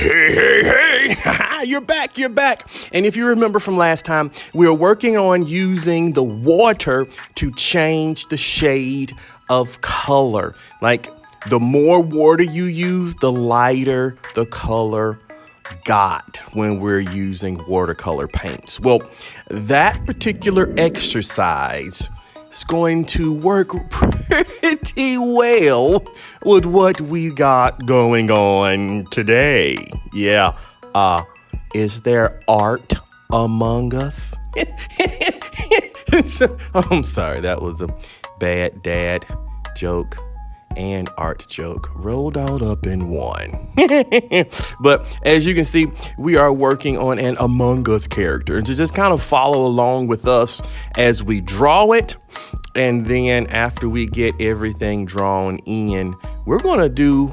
Hey, you're back. And if you remember from last time, we were working on using the water to change the shade of color. Like, the more water you use, the lighter the color got when we're using watercolor paints. Well, that particular exercise is going to work pretty well with what we got going on today. Yeah, is there art among us? I'm sorry, that was a bad dad joke and art joke rolled all up in one. But as you can see, we are working on an Among Us character, and to just kind of follow along with us as we draw it. And then after we get everything drawn in, we're gonna do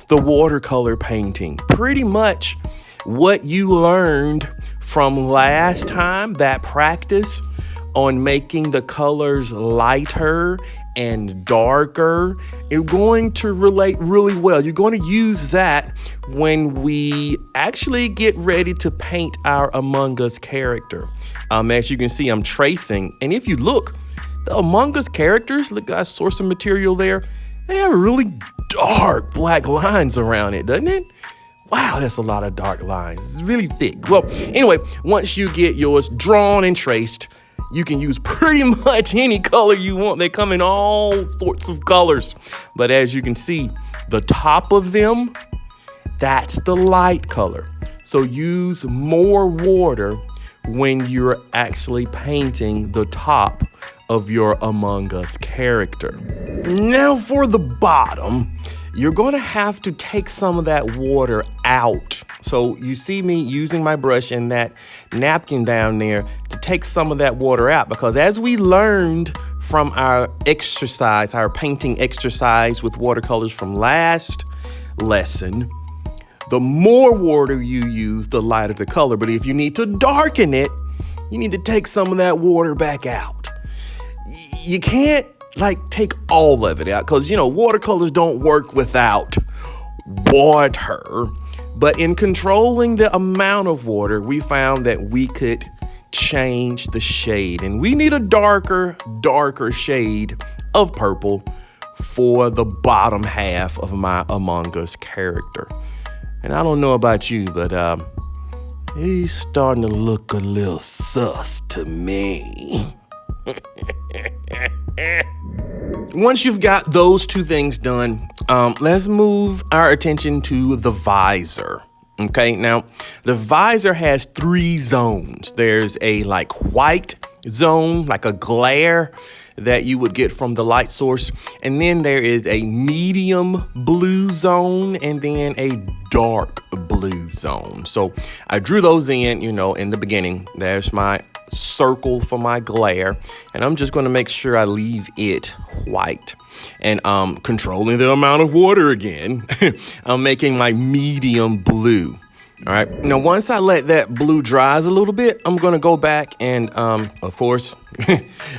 the watercolor painting. Pretty much what you learned from last time, that practice on making the colors lighter and darker, it's going to relate really well. You're going to use that when we actually get ready to paint our Among Us character. As you can see, I'm tracing, and if you look, the Among Us characters, look, I source some material there. They have really dark black lines around it, doesn't it? Wow, that's a lot of dark lines. It's really thick. Well, anyway, once you get yours drawn and traced, you can use pretty much any color you want. They come in all sorts of colors. But as you can see, the top of them, that's the light color. So use more water when you're actually painting the top of your Among Us character. Now for the bottom, you're going to have to take some of that water out. So you see me using my brush and that napkin down there to take some of that water out, because as we learned from our exercise, our painting exercise with watercolors from last lesson, the more water you use, the lighter the color. But if you need to darken it, you need to take some of that water back out. You can't take all of it out, because watercolors don't work without water. But in controlling the amount of water, we found that we could change the shade, and we need a darker shade of purple for the bottom half of my Among Us character. And I don't know about you, but he's starting to look a little sus to me. Once you've got those two things done, let's move our attention to the visor. Okay, now the visor has 3 zones. There's a white zone, like a glare that you would get from the light source. And then there is a medium blue zone and then a dark blue zone. So I drew those in the beginning. There's my circle for my glare, and I'm just going to make sure I leave it white. And controlling the amount of water again, I'm making my medium blue. All right, now once I let that blue dries a little bit, I'm going to go back and of course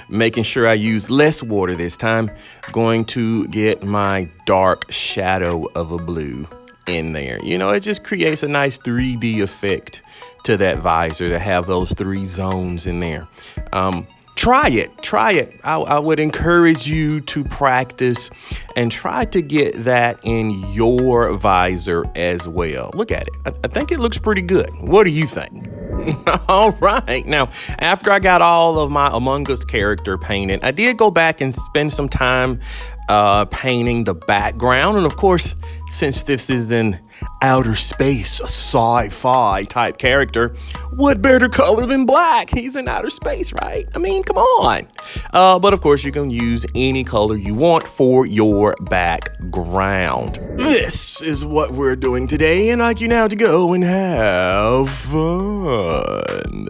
making sure I use less water this time, going to get my dark shadow of a blue in there. It just creates a nice 3D effect to that visor to have those 3 zones in there. Try it. I would encourage you to practice and try to get that in your visor as well. Look at it. I think it looks pretty good. What do you think? All right. Now, after I got all of my Among Us character painted, I did go back and spend some time painting the background. And of course, since this is an outer space, a sci-fi type character, what better color than black? He's in outer space, right? I mean, come on. But of course, you can use any color you want for your background. This is what we're doing today, and I'd like you now to go and have fun.